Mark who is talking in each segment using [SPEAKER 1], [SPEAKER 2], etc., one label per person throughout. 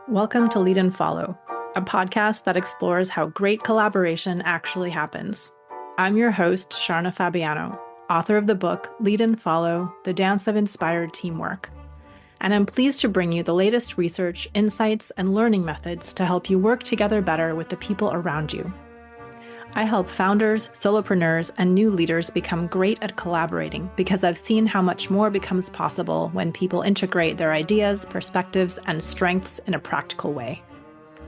[SPEAKER 1] Welcome to Lead and Follow, a podcast that explores how great collaboration actually happens. I'm your host, Sharna Fabiano, author of the book Lead and Follow, The Dance of Inspired Teamwork. And I'm pleased to bring you the latest research, insights, and learning methods to help you work together better with the people around you. I help founders, solopreneurs, and new leaders become great at collaborating because I've seen how much more becomes possible when people integrate their ideas, perspectives, and strengths in a practical way.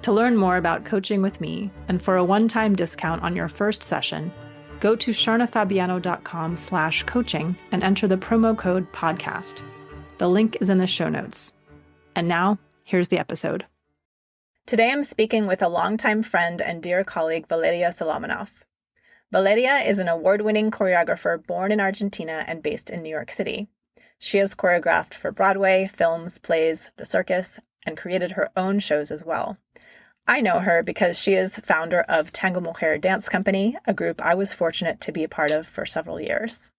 [SPEAKER 1] To learn more about coaching with me and for a one-time discount on your first session, go to sharnafabiano.com/coaching and enter the promo code podcast. The link is in the show notes. And now, here's the episode. Today I'm speaking with a longtime friend and dear colleague, Valeria Solomonoff. Valeria is an award-winning choreographer born in Argentina and based in New York City. She has choreographed for Broadway, films, plays, the circus, and created her own shows as well. I know her because she is the founder of Tango Dance Company, a group I was fortunate to be a part of for several years.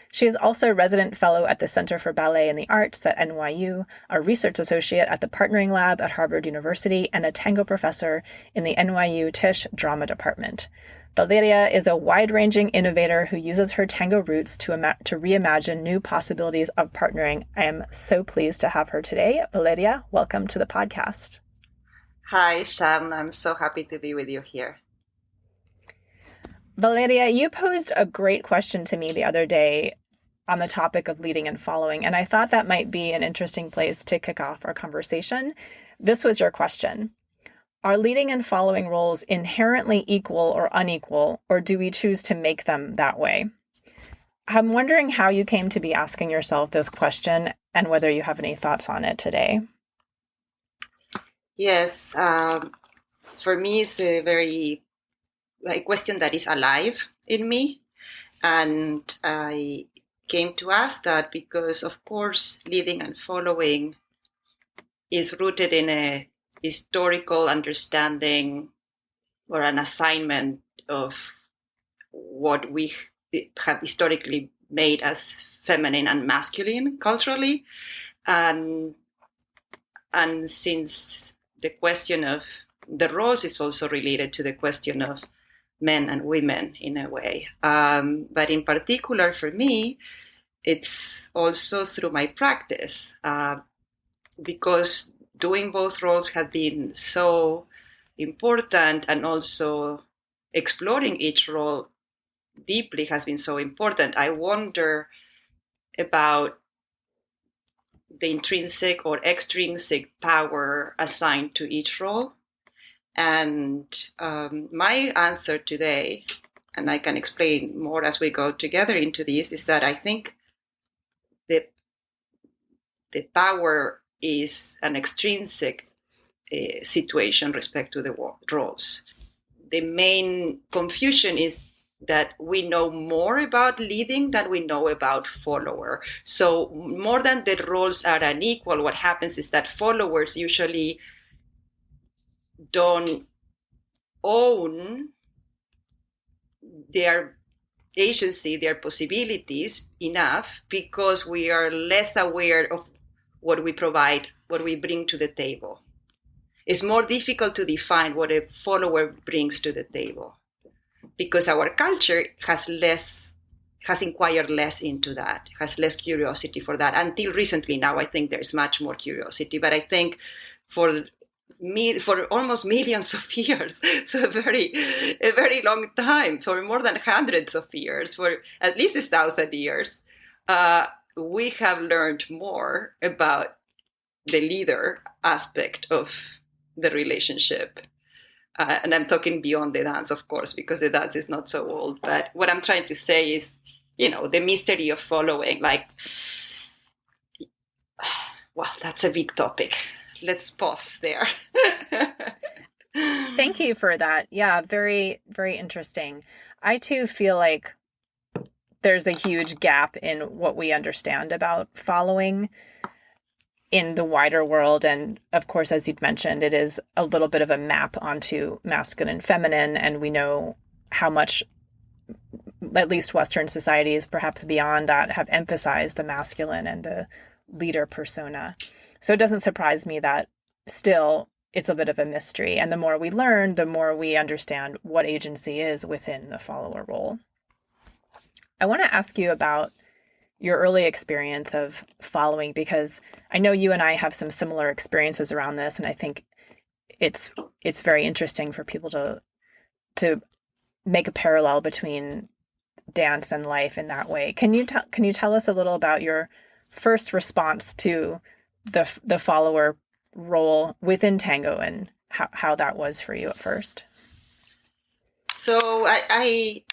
[SPEAKER 1] She is also a resident fellow at the Center for Ballet and the Arts at NYU, a research associate at the Partnering Lab at Harvard University, and a tango professor in the NYU Tisch Drama Department. Valeria is a wide-ranging innovator who uses her tango roots to reimagine new possibilities of partnering. I am so pleased to have her today. Valeria, welcome to the podcast.
[SPEAKER 2] Hi, Sharon. I'm so happy to be with you here.
[SPEAKER 1] Valeria, you posed a great question to me the other day on the topic of leading and following, and I thought that might be an interesting place to kick off our conversation. This was your question. Are leading and following roles inherently equal or unequal, or do we choose to make them that way? I'm wondering how you came to be asking yourself this question and whether you have any thoughts on it today.
[SPEAKER 2] Yes, for me, it's a very question that is alive in me. And I came to ask that because, of course, leading and following is rooted in a historical understanding or an assignment of what we have historically made as feminine and masculine culturally. And since the question of the roles is also related to the question of men and women in a way. But in particular for me, it's also through my practice because doing both roles has been so important, and also exploring each role deeply has been so important. I wonder about the intrinsic or extrinsic power assigned to each role. And my answer today, and I can explain more as we go together into this, is that I think the power is an extrinsic situation respect to the roles. The main confusion is that we know more about leading than we know about follower. So more than the roles are unequal, what happens is that followers usually don't own their agency, their possibilities enough, because we are less aware of what we provide, what we bring to the table. It's more difficult to define what a follower brings to the table because our culture has inquired less into that, has less curiosity for that. Until recently now, I think there's much more curiosity, but I think for almost millions of years, so a very long time, for more than hundreds of years, for at least 1,000 years, we have learned more about the leader aspect of the relationship. And I'm talking beyond the dance, of course, because the dance is not so old. But what I'm trying to say is, the mystery of following, that's a big topic. Let's pause there.
[SPEAKER 1] Thank you for that. Yeah, very, very interesting. I too feel like there's a huge gap in what we understand about following in the wider world. And of course, as you'd mentioned, it is a little bit of a map onto masculine and feminine. And we know how much, at least Western societies, perhaps beyond that, have emphasized the masculine and the leader persona. So it doesn't surprise me that still it's a bit of a mystery. And the more we learn, the more we understand what agency is within the follower role. I want to ask you about your early experience of following, because I know you and I have some similar experiences around this, and I think it's very interesting for people to make a parallel between dance and life in that way. Can you tell us a little about your first response to the follower role within tango and how that was for you at first?
[SPEAKER 2] So I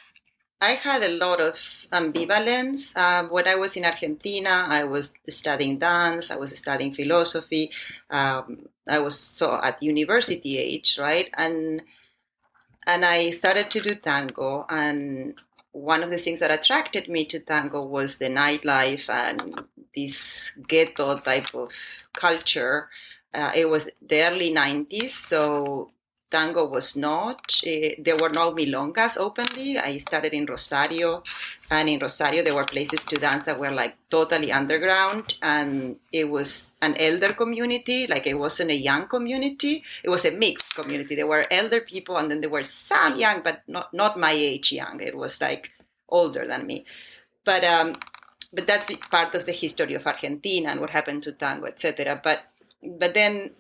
[SPEAKER 2] had a lot of ambivalence. When I was in Argentina, I was studying dance, I was studying philosophy. I was so at university age, right? And I started to do tango. And one of the things that attracted me to tango was the nightlife and this ghetto type of culture. It was the early 90s, so tango was not. There were no milongas openly. I started in Rosario, and in Rosario there were places to dance that were like totally underground, and it was an elder community. Like, it wasn't a young community. It was a mixed community. There were elder people, and then there were some young, but not my age young. It was like older than me. But that's part of the history of Argentina and what happened to tango, etc. But then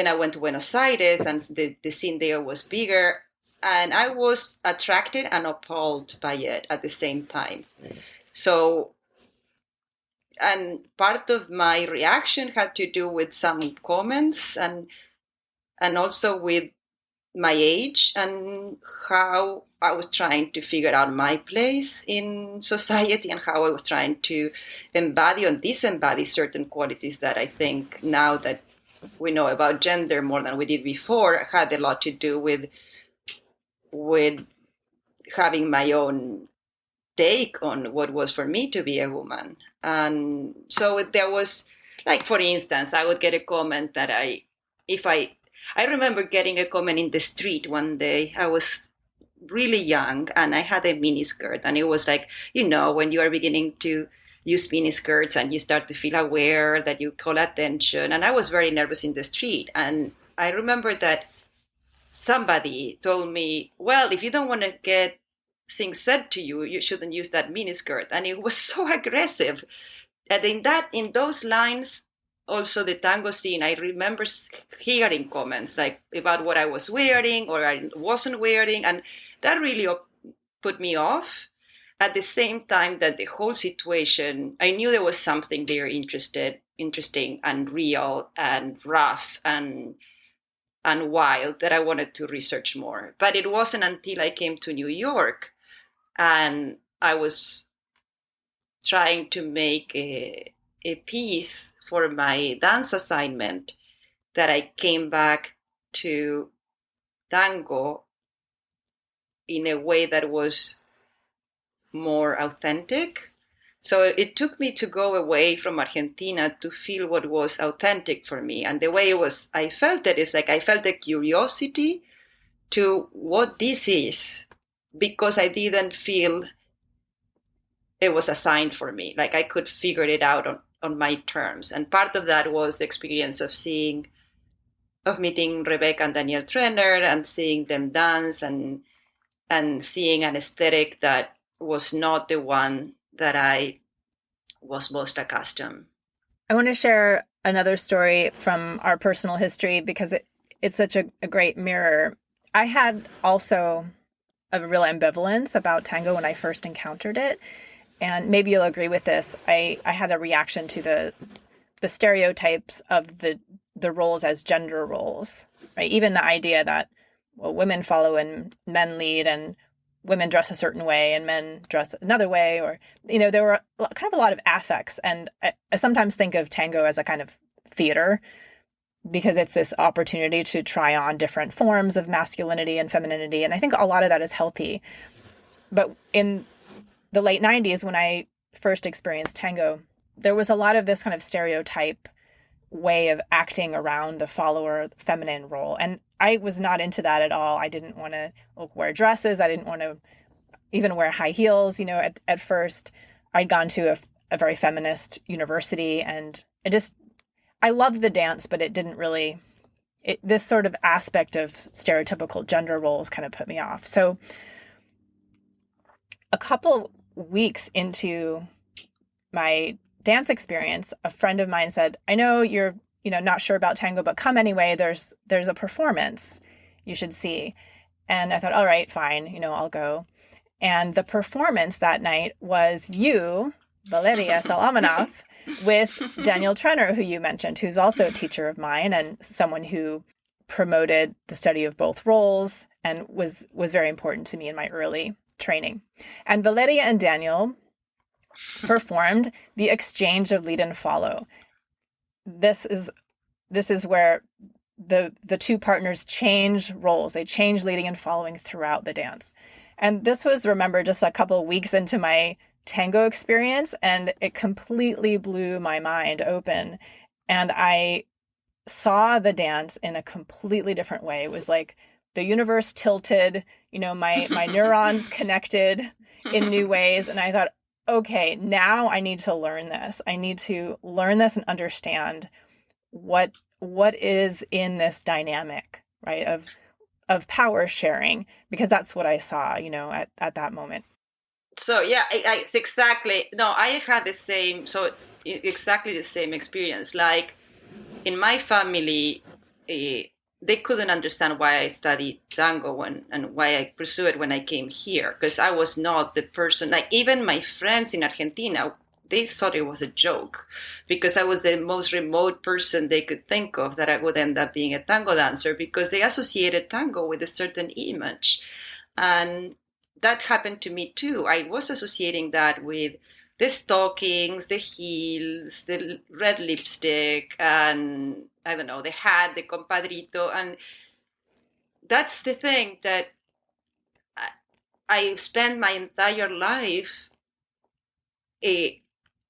[SPEAKER 2] I went to Buenos Aires, and the scene there was bigger, and I was attracted and appalled by it at the same time. So, and part of my reaction had to do with some comments and also with my age and how I was trying to figure out my place in society, and how I was trying to embody and disembody certain qualities that I think, now that we know about gender more than we did before, had a lot to do with having my own take on what was for me to be a woman. And so there was, like, for instance, I would get a comment that I remember getting a comment in the street one day. I was really young and I had a miniskirt, and it was like, when you are beginning to use miniskirts and you start to feel aware that you call attention. And I was very nervous in the street. And I remember that somebody told me, well, if you don't want to get things said to you, you shouldn't use that miniskirt. And it was so aggressive. And in those lines, also the tango scene, I remember hearing comments like about what I was wearing or I wasn't wearing. And that really put me off. At the same time that the whole situation, I knew there was something there interesting and real and rough and wild that I wanted to research more. But it wasn't until I came to New York and I was trying to make a piece for my dance assignment that I came back to tango in a way that was more authentic. So it took me to go away from Argentina to feel what was authentic for me. And the way I felt it is like I felt a curiosity to what this is, because I didn't feel it was assigned for me. Like I could figure it out on my terms. And part of that was the experience of meeting Rebecca and Daniel Trenner and seeing them dance and seeing an aesthetic that was not the one that I was most accustomed.
[SPEAKER 1] I want to share another story from our personal history because it's such a great mirror. I had also a real ambivalence about tango when I first encountered it. And maybe you'll agree with this. I had a reaction to the stereotypes of the roles as gender roles, right? Even the idea that, well, women follow and men lead, and women dress a certain way and men dress another way, or, there were kind of a lot of affects. And I sometimes think of tango as a kind of theater, because it's this opportunity to try on different forms of masculinity and femininity. And I think a lot of that is healthy. But in the late 90s, when I first experienced tango, there was a lot of this kind of stereotype way of acting around the follower feminine role. And I was not into that at all. I didn't want to wear dresses. I didn't want to even wear high heels. At first I'd gone to a very feminist university, and I loved the dance, but it didn't really this sort of aspect of stereotypical gender roles kind of put me off. So a couple weeks into my dance experience, a friend of mine said, I know you're, not sure about tango, but come anyway. There's a performance you should see. And I thought, all right, fine, I'll go. And the performance that night was you, Valeria Solomonoff, with Daniel Trenner, who you mentioned, who's also a teacher of mine and someone who promoted the study of both roles and was very important to me in my early training. And Valeria and Daniel performed the exchange of lead and follow. This is where the two partners change roles. They change leading and following throughout the dance. And this was, remember, just a couple of weeks into my tango experience, and it completely blew my mind open. And I saw the dance in a completely different way. It was like the universe tilted, my neurons connected in new ways. And I thought, okay, now I need to learn this. I need to learn this and understand what is in this dynamic, right, of power sharing, because that's what I saw, at that moment.
[SPEAKER 2] So yeah, it's exactly. No, I had exactly the same experience. Like in my family, they couldn't understand why I studied tango and why I pursued it when I came here, because I was not the person. Like even my friends in Argentina, they thought it was a joke because I was the most remote person they could think of that I would end up being a tango dancer, because they associated tango with a certain image. And that happened to me too. I was associating that with the stockings, the heels, the red lipstick, and I don't know, the hat, the compadrito. And that's the thing that I spent my entire life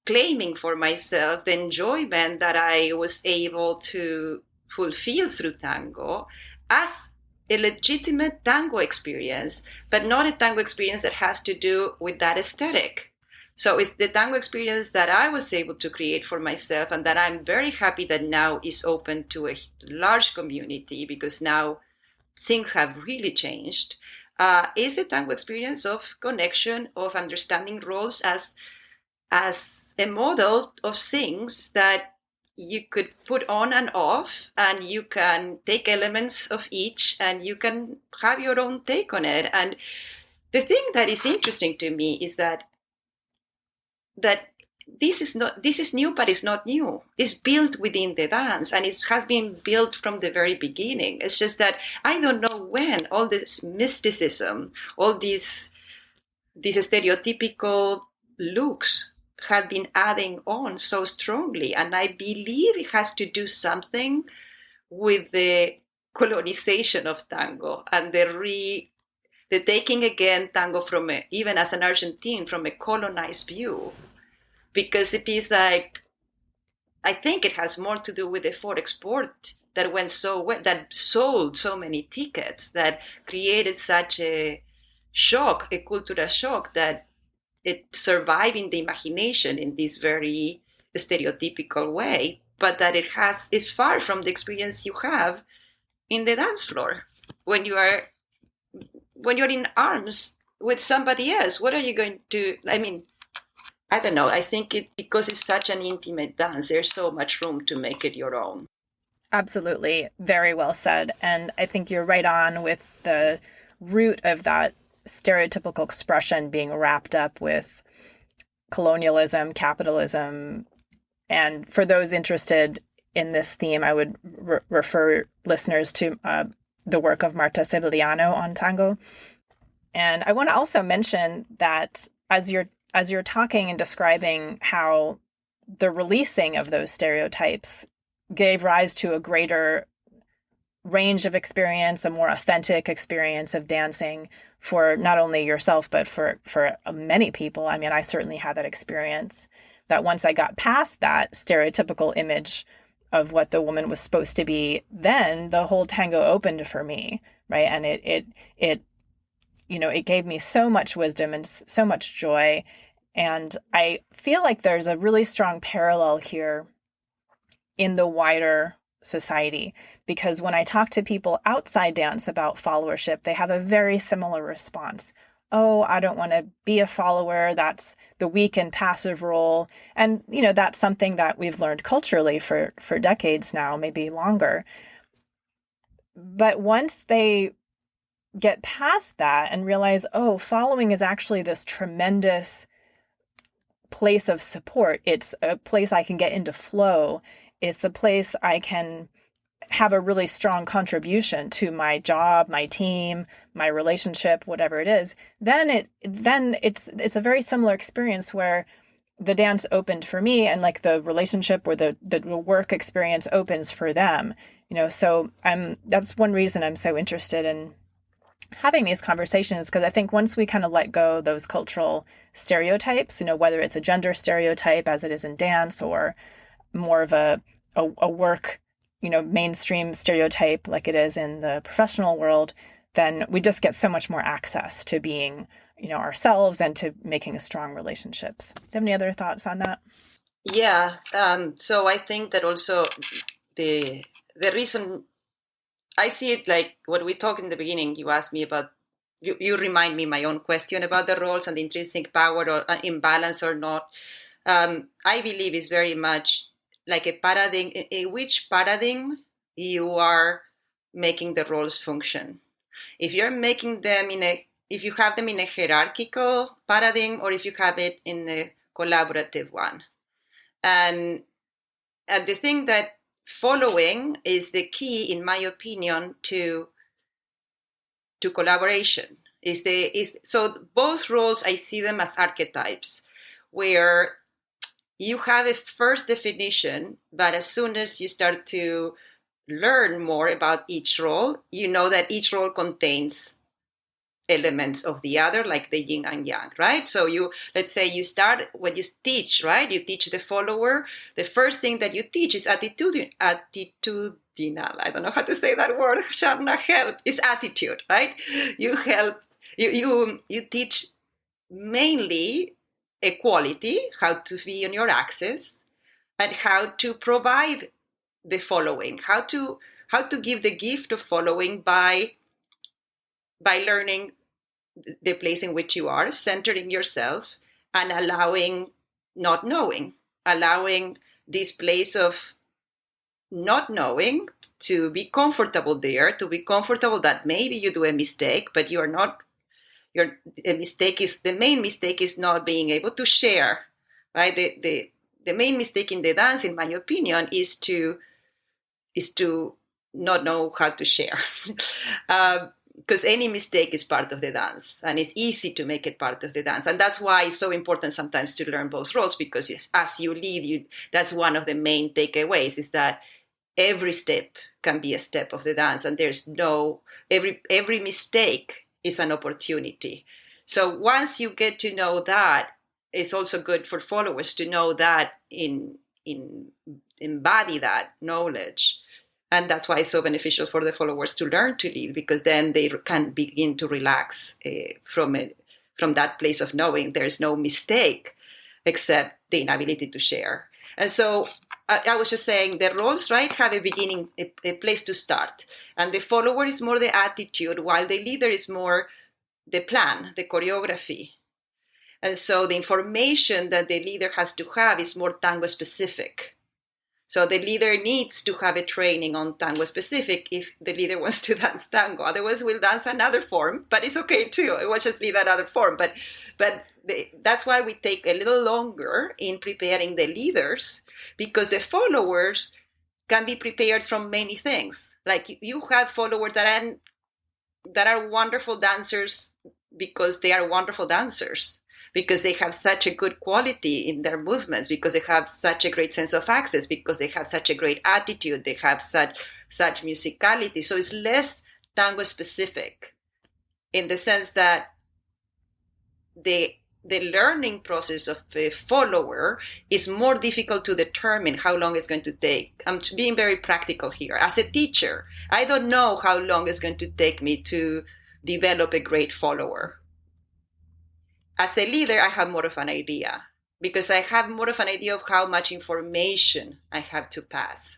[SPEAKER 2] claiming for myself the enjoyment that I was able to fulfill through tango as a legitimate tango experience, but not a tango experience that has to do with that aesthetic. So it's the tango experience that I was able to create for myself, and that I'm very happy that now is open to a large community, because now things have really changed, is a tango experience of connection, of understanding roles as a model of things that you could put on and off, and you can take elements of each and you can have your own take on it. And the thing that is interesting to me is that this is new, but it's not new. It's built within the dance, and it has been built from the very beginning. It's just that I don't know when all this mysticism, all these stereotypical looks have been adding on so strongly. And I believe it has to do something with the colonization of tango and the taking again tango from even as an Argentine, from a colonized view. Because it is like, I think it has more to do with the export that went so well, that sold so many tickets, that created such a shock, a cultural shock, that it survived in the imagination in this very stereotypical way, but that is far from the experience you have in the dance floor when you're in arms with somebody else. What are you going to? I mean, I don't know. I think because it's such an intimate dance, there's so much room to make it your own.
[SPEAKER 1] Absolutely. Very well said. And I think you're right on with the root of that stereotypical expression being wrapped up with colonialism, capitalism. And for those interested in this theme, I would refer listeners to the work of Marta Sevillano on tango. And I want to also mention that as you're talking and describing how the releasing of those stereotypes gave rise to a greater range of experience, a more authentic experience of dancing for not only yourself, but for many people. I mean, I certainly had that experience, that once I got past that stereotypical image of what the woman was supposed to be, then the whole tango opened for me, right? And it gave me so much wisdom and so much joy. And I feel like there's a really strong parallel here in the wider society, because when I talk to people outside dance about followership, they have a very similar response. Oh, I don't want to be a follower. That's the weak and passive role. And, that's something that we've learned culturally for decades now, maybe longer. But once they get past that and realize, oh, following is actually this tremendous place of support. It's a place I can get into flow. It's a place I can have a really strong contribution to my job, my team, my relationship, whatever it is. Then it's a very similar experience where the dance opened for me, and like the relationship or the work experience opens for them. So that's one reason I'm so interested in having these conversations, because I think once we kind of let go those cultural stereotypes, whether it's a gender stereotype as it is in dance, or more of a work, mainstream stereotype like it is in the professional world, then we just get so much more access to being, ourselves and to making strong relationships. Do you have any other thoughts on that?
[SPEAKER 2] Yeah. So I think that also the reason I see it like what we talked in the beginning, you asked me about, you remind me my own question about the roles and the intrinsic power or imbalance or not. I believe is very much like a paradigm, in which paradigm you are making the roles function. If you're making them if you have them in a hierarchical paradigm, or if you have it in a collaborative one. And the thing that following is the key, in my opinion, to collaboration. So both roles, I see them as archetypes, where you have a first definition, but as soon as you start to learn more about each role, you know that each role contains elements of the other, like the yin and yang, right? So let's say you start, when you teach, right? You teach the follower. The first thing that you teach is attitudinal. I don't know how to say that word. Sharna, help. It's attitude, right? You teach mainly equality, how to be on your axis, and how to provide the following, how to give the gift of following by learning the place in which you are, centering yourself, and allowing not knowing, allowing this place of not knowing to be comfortable there, to be comfortable that maybe you do a mistake, but you're not. The main mistake is not being able to share, right? The main mistake in the dance, in my opinion, is to not know how to share. Because any mistake is part of the dance, and it's easy to make it part of the dance. And that's why it's so important sometimes to learn both roles, because as you lead, that's one of the main takeaways, is that every step can be a step of the dance, and there's every mistake is an opportunity. So once you get to know that, it's also good for followers to know that, embody that knowledge. And that's why it's so beneficial for the followers to learn to lead, because then they can begin to relax from that place of knowing there's no mistake except the inability to share. And so I was just saying the roles, right, have a beginning, a place to start. And the follower is more the attitude, while the leader is more the plan, the choreography. And so the information that the leader has to have is more tango specific. So the leader needs to have a training on tango specific if the leader wants to dance tango. Otherwise, we'll dance another form, but it's okay too. It was just lead another form. But that's why we take a little longer in preparing the leaders, because the followers can be prepared from many things. Like you have followers that are wonderful dancers because they are wonderful dancers, because they have such a good quality in their movements, because they have such a great sense of access, because they have such a great attitude, they have such musicality. So it's less tango specific, in the sense that the learning process of the follower is more difficult to determine how long it's going to take. I'm being very practical here. As a teacher, I don't know how long it's going to take me to develop a great follower. As a leader, I have more of an idea, because I have more of an idea of how much information I have to pass.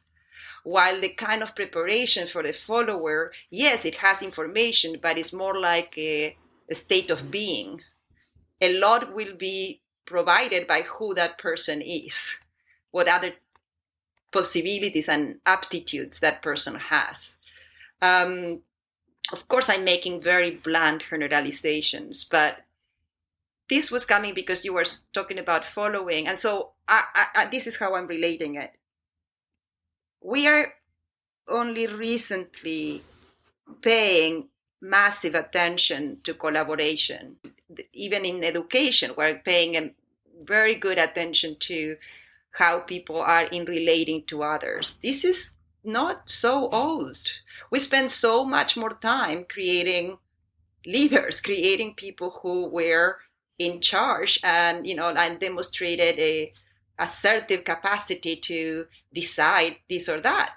[SPEAKER 2] While the kind of preparation for the follower, yes, it has information, but it's more like a state of being. A lot will be provided by who that person is, what other possibilities and aptitudes that person has. Of course, I'm making very blunt generalizations, but this was coming because you were talking about following. And so this is how I'm relating it. We are only recently paying massive attention to collaboration. Even in education, we're paying a very good attention to how people are in relating to others. This is not so old. We spend so much more time creating leaders, creating people who were in charge and demonstrated a assertive capacity to decide this or that.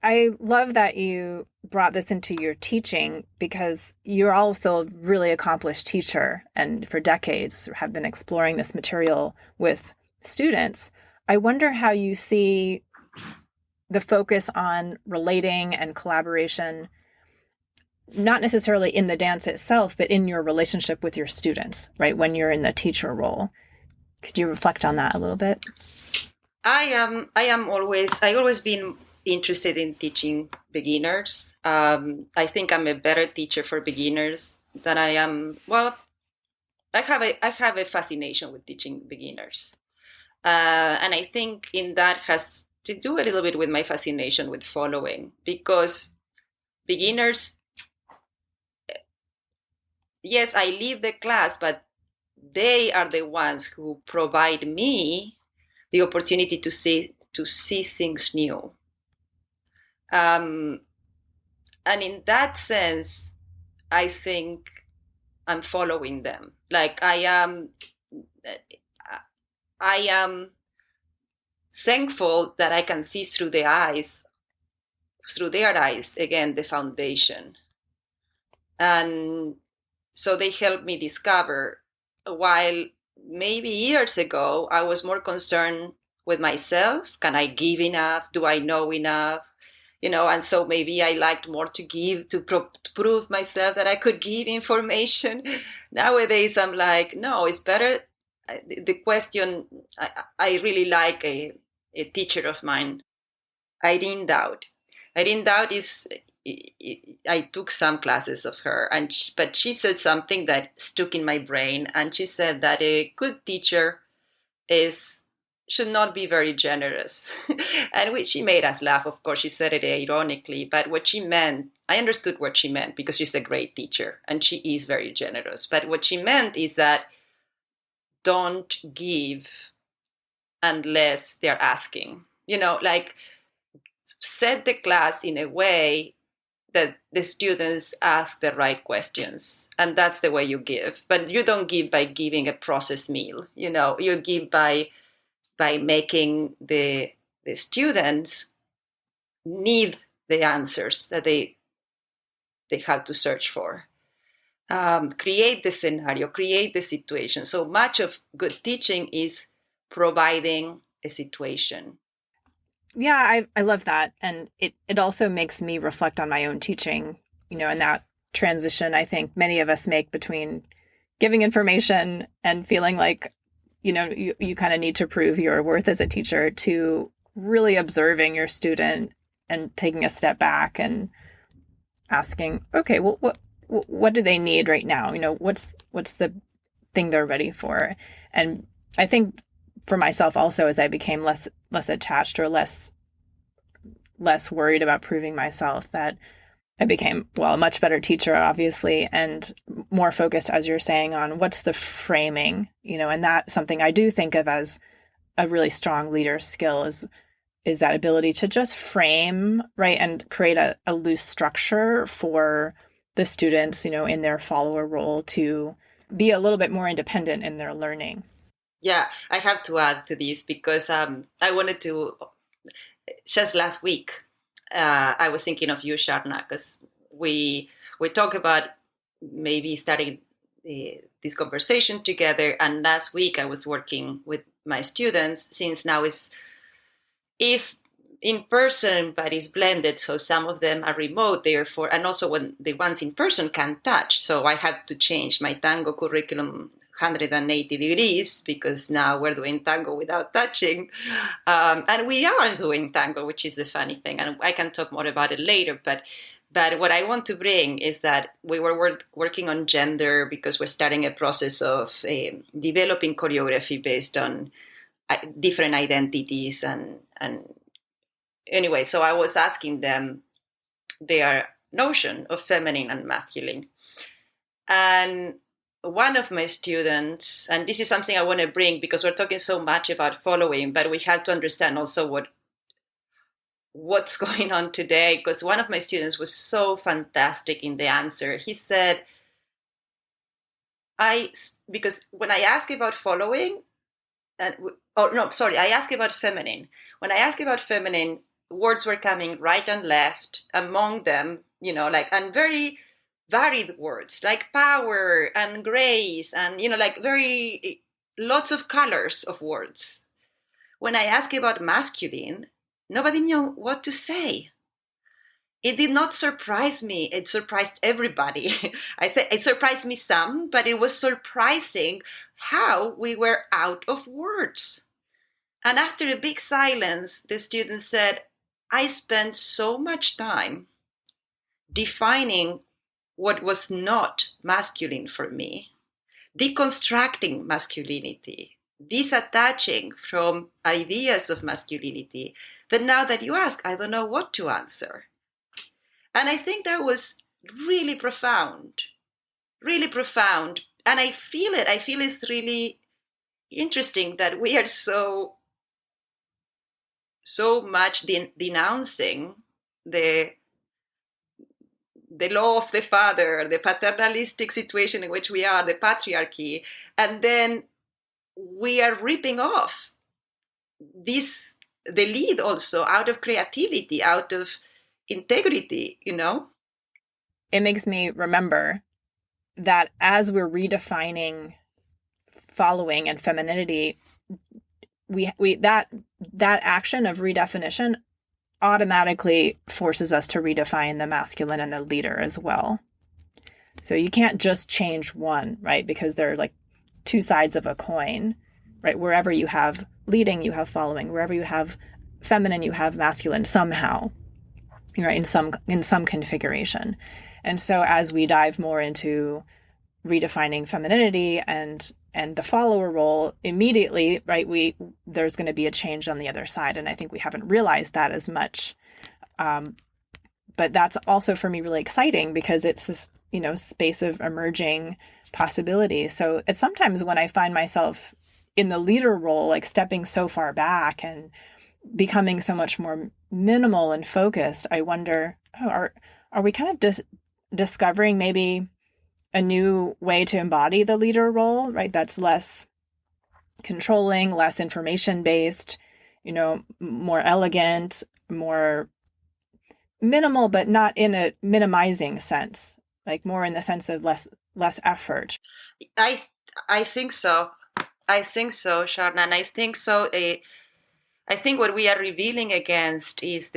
[SPEAKER 1] I love that you brought this into your teaching because you're also a really accomplished teacher and for decades have been exploring this material with students. I wonder how you see the focus on relating and collaboration, not necessarily in the dance itself, but in your relationship with your students, right? When you're in the teacher role. Could you reflect on that a little bit?
[SPEAKER 2] I've always been interested in teaching beginners. I think I'm a better teacher for beginners than I am. Well, I have a fascination with teaching beginners. And I think in that has to do a little bit with my fascination with following, because beginners, yes, I lead the class, but they are the ones who provide me the opportunity to see things new. And in that sense, I think I'm following them. Like I am thankful that I can see through their eyes, again, the foundation. And so they help me discover, while maybe years ago, I was more concerned with myself. Can I give enough? Do I know enough? And so maybe I liked more to give, to prove myself that I could give information. Nowadays, I'm like, no, it's better. The question, I really like a teacher of mine, Irene Dowd. Irene Dowd I took some classes of her, but she said something that stuck in my brain. And she said that a good teacher should not be very generous. And she made us laugh. Of course, she said it ironically, but what she meant, I understood what she meant, because she's a great teacher and she is very generous. But what she meant is that don't give unless they're asking, like set the class in a way that the students ask the right questions. And that's the way you give. But you don't give by giving a processed meal. You give by making the students need the answers that they have to search for. Create the scenario, create the situation. So much of good teaching is providing a situation.
[SPEAKER 1] Yeah, I love that. And it also makes me reflect on my own teaching, and that transition I think many of us make between giving information and feeling like, you kind of need to prove your worth as a teacher, to really observing your student and taking a step back and asking, okay, well, what do they need right now? What's the thing they're ready for? And I think for myself also, as I became less attached or less worried about proving myself, that I became, a much better teacher, obviously, and more focused, as you're saying, on what's the framing, and that's something I do think of as a really strong leader skill is that ability to just frame, right, and create a loose structure for the students, in their follower role to be a little bit more independent in their learning.
[SPEAKER 2] Yeah, I have to add to this because I wanted to, just last week, I was thinking of you, Sharna, because we talk about maybe starting this conversation together. And last week I was working with my students, since now is in person, but it's blended. So some of them are remote, therefore, and also when the ones in person can touch. So I had to change my tango curriculum 180 degrees because now we're doing tango without touching. And we are doing tango, which is the funny thing. And I can talk more about it later. But what I want to bring is that we were working on gender because we're starting a process of developing choreography based on different identities and anyway, so I was asking them their notion of feminine and masculine. And one of my students, and this is something I want to bring because we're talking so much about following, but we have to understand also what's going on today, because one of my students was so fantastic in the answer. He said, because when I ask about following, I asked about feminine. When I asked about feminine, words were coming right and left, among them, and very varied words like power and grace and, very lots of colors of words. When I asked about masculine, nobody knew what to say. It did not surprise me. It surprised everybody. I said it surprised me some, but it was surprising how we were out of words. And after a big silence, the student said, I spent so much time defining what was not masculine for me, deconstructing masculinity, disattaching from ideas of masculinity, that now that you ask, I don't know what to answer. And I think that was really profound, really profound. And I feel it. I feel it's really interesting that we are so much denouncing the law of the father, the paternalistic situation in which we are, the patriarchy, and then we are ripping off the lead also out of creativity, out of integrity,
[SPEAKER 1] It makes me remember that as we're redefining following and femininity, that action of redefinition automatically forces us to redefine the masculine and the leader as well. So you can't just change one, right? Because they're like two sides of a coin, right? Wherever you have leading, you have following. Wherever you have feminine, you have masculine somehow, right? In some configuration. And so as we dive more into redefining femininity and the follower role, immediately, right, there's going to be a change on the other side. And I think we haven't realized that as much. But that's also for me really exciting because it's this, space of emerging possibility. So it's sometimes when I find myself in the leader role, like stepping so far back and becoming so much more minimal and focused, I wonder, are we kind of discovering maybe a new way to embody the leader role, right? That's less controlling, less information-based, more elegant, more minimal, but not in a minimizing sense, like more in the sense of less effort.
[SPEAKER 2] I think so. I think so, Sharna. And I think so. I think what we are revealing against is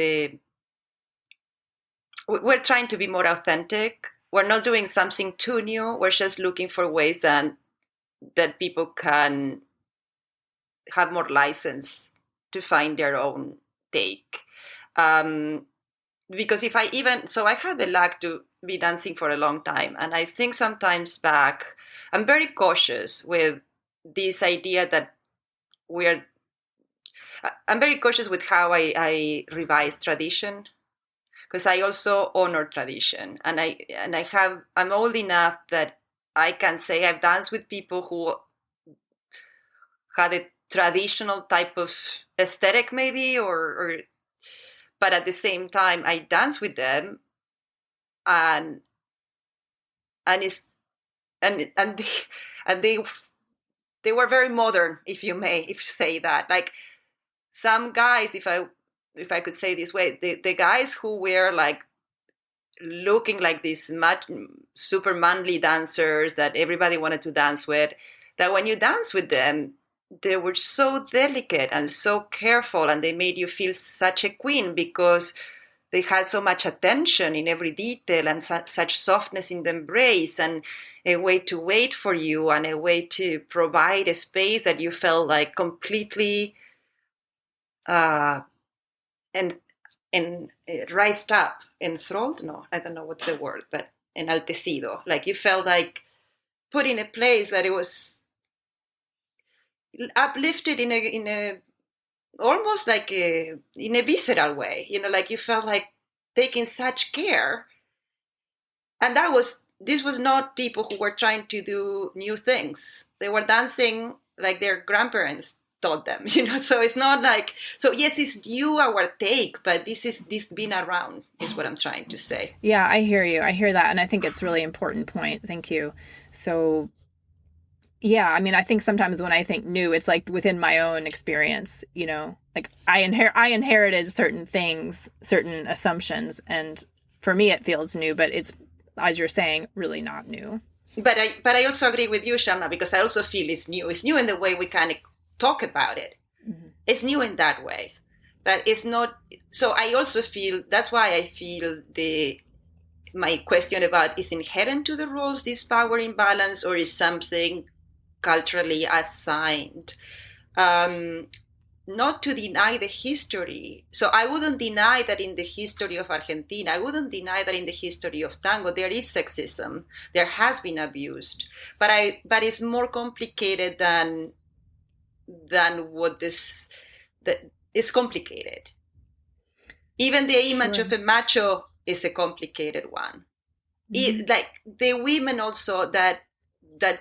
[SPEAKER 2] we're trying to be more authentic. We're not doing something too new. We're just looking for ways that people can have more license to find their own take. Because I had the luck to be dancing for a long time. And I think sometimes back, I'm very cautious with this idea that I'm very cautious with how I revise tradition, because I also honor tradition, and I'm old enough that I can say I've danced with people who had a traditional type of aesthetic, maybe, but at the same time I dance with them, and they were very modern, if you say that, like some guys, if I could say this way, the guys who were like looking like these super manly dancers that everybody wanted to dance with, that when you dance with them, they were so delicate and so careful, and they made you feel such a queen because they had so much attention in every detail and such softness in the embrace, and a way to wait for you, and a way to provide a space that you felt like completely and raised up, enthralled. No, I don't know what's the word, but enaltecido. Like you felt like put in a place that it was uplifted in a almost like in a visceral way, like you felt like taking such care. And this was not people who were trying to do new things. They were dancing like their grandparents taught them, so it's not like, so yes, it's new, our take, but this been around is what I'm trying to say.
[SPEAKER 1] Yeah, I hear you. I hear that. And I think it's a really important point. Thank you. So yeah, I mean, I think sometimes when I think new, it's like within my own experience, like I inherited certain things, certain assumptions, and for me it feels new, but it's, as you're saying, really not new.
[SPEAKER 2] But I also agree with you, Sharna, because I also feel it's new. It's new in the way we kind of talk about it. Mm-hmm. It's new in that way, but it's not. So I also feel that's why I feel my question about is inherent to the roles this power imbalance, or is something culturally assigned. Not to deny the history. So I wouldn't deny that in the history of Argentina, I wouldn't deny that in the history of tango, there is sexism. There has been abused. But it's more complicated than what this, it's complicated. Even the image of a macho is a complicated one. Mm-hmm. Like the women also that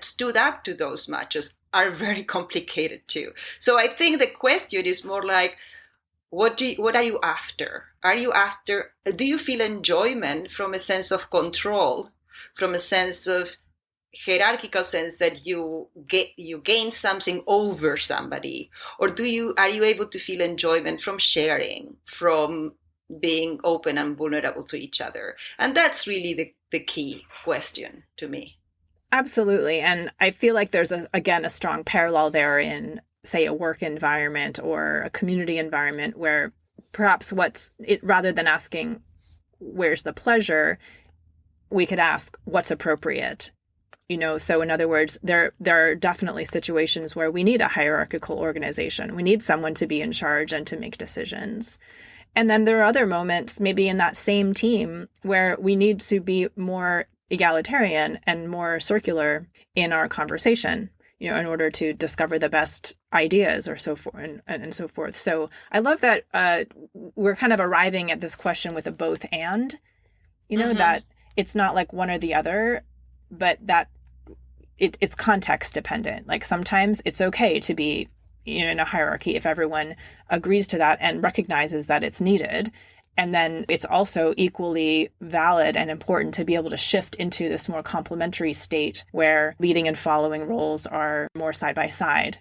[SPEAKER 2] stood up to those machos are very complicated too. So I think the question is more like, what are you after? Do you feel enjoyment from a sense of control, from a sense of hierarchical sense that you gain something over somebody? Or are you able to feel enjoyment from sharing, from being open and vulnerable to each other? And that's really the key question to me.
[SPEAKER 1] Absolutely. And I feel like there's, a strong parallel there in, say, a work environment or a community environment where perhaps rather than asking, where's the pleasure, we could ask, what's appropriate? So in other words, there are definitely situations where we need a hierarchical organization. We need someone to be in charge and to make decisions. And then there are other moments, maybe in that same team, where we need to be more egalitarian and more circular in our conversation, in order to discover the best ideas or so forth and so forth. So I love that we're kind of arriving at this question with a both and, mm-hmm. that it's not like one or the other, but that it's context dependent. Like sometimes it's okay to be in a hierarchy if everyone agrees to that and recognizes that it's needed. And then it's also equally valid and important to be able to shift into this more complementary state where leading and following roles are more side by side.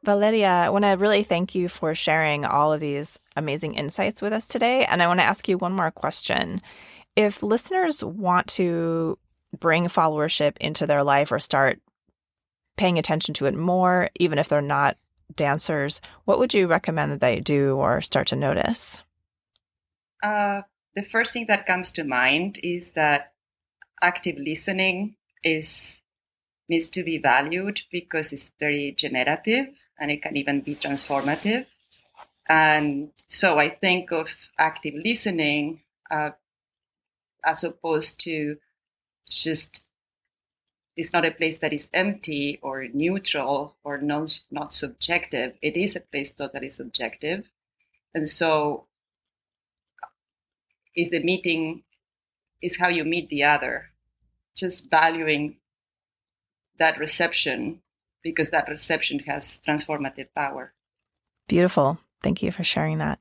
[SPEAKER 3] Valeria, I want to really thank you for sharing all of these amazing insights with us today. And I want to ask you one more question. If listeners want to bring followership into their life or start paying attention to it more, even if they're not dancers, what would you recommend that they do or start to notice?
[SPEAKER 2] The first thing that comes to mind is that active listening needs to be valued because it's very generative and it can even be transformative. And so I think of active listening as opposed to just, it's not a place that is empty or neutral or not subjective. It is a place totally subjective. And so is how you meet the other, just valuing that reception because that reception has transformative power.
[SPEAKER 3] Beautiful. Thank you for sharing that.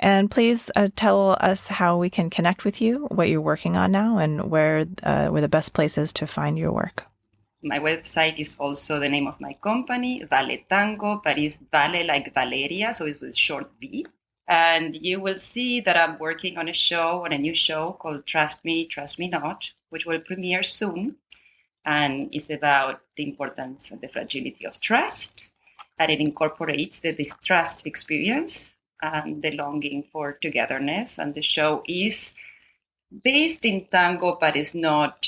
[SPEAKER 3] And please tell us how we can connect with you, what you're working on now, and where the best places to find your work.
[SPEAKER 2] My website is also the name of my company, Vale Tango, but it's Vale like Valeria, so it's with short V. And you will see that I'm working on a new show called Trust Me, Trust Me Not, which will premiere soon. And it's about the importance and the fragility of trust. and it incorporates the distrust experience and the longing for togetherness. And the show is based in tango, but is not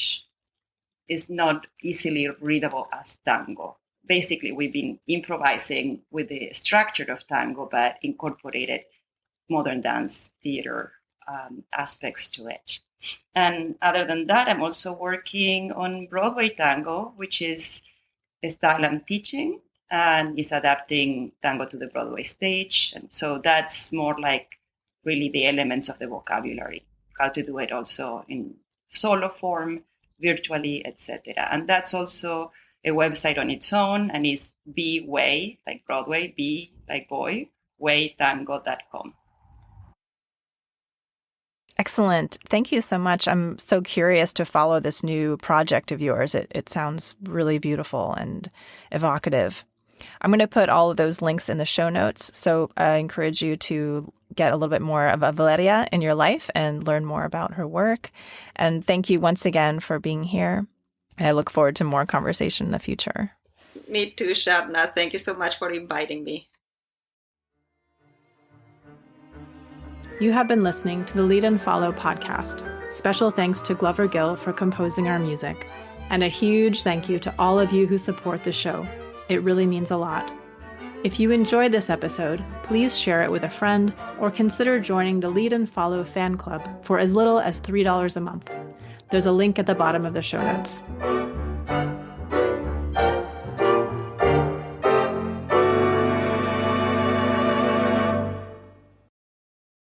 [SPEAKER 2] easily readable as tango. Basically, we've been improvising with the structure of tango, but incorporated modern dance theater aspects to it. And other than that, I'm also working on Broadway tango, which is a style I'm teaching and is adapting tango to the Broadway stage. And so that's more like really the elements of the vocabulary, how to do it also in solo form, virtually, etc. And that's also a website on its own, and is Way, like Broadway, B like boy, waytango.com.
[SPEAKER 3] Excellent. Thank you so much. I'm so curious to follow this new project of yours. It sounds really beautiful and evocative. I'm going to put all of those links in the show notes, so I encourage you to get a little bit more of a Valeria in your life and learn more about her work. And thank you once again for being here. I look forward to more conversation in the future.
[SPEAKER 2] Me too, Shabna. Thank you so much for inviting me.
[SPEAKER 1] You have been listening to the Lead and Follow podcast. Special thanks to Glover Gill for composing our music, and a huge thank you to all of you who support the show. It really means a lot. If you enjoyed this episode, please share it with a friend or consider joining the Lead and Follow fan club for as little as $3 a month. There's a link at the bottom of the show notes.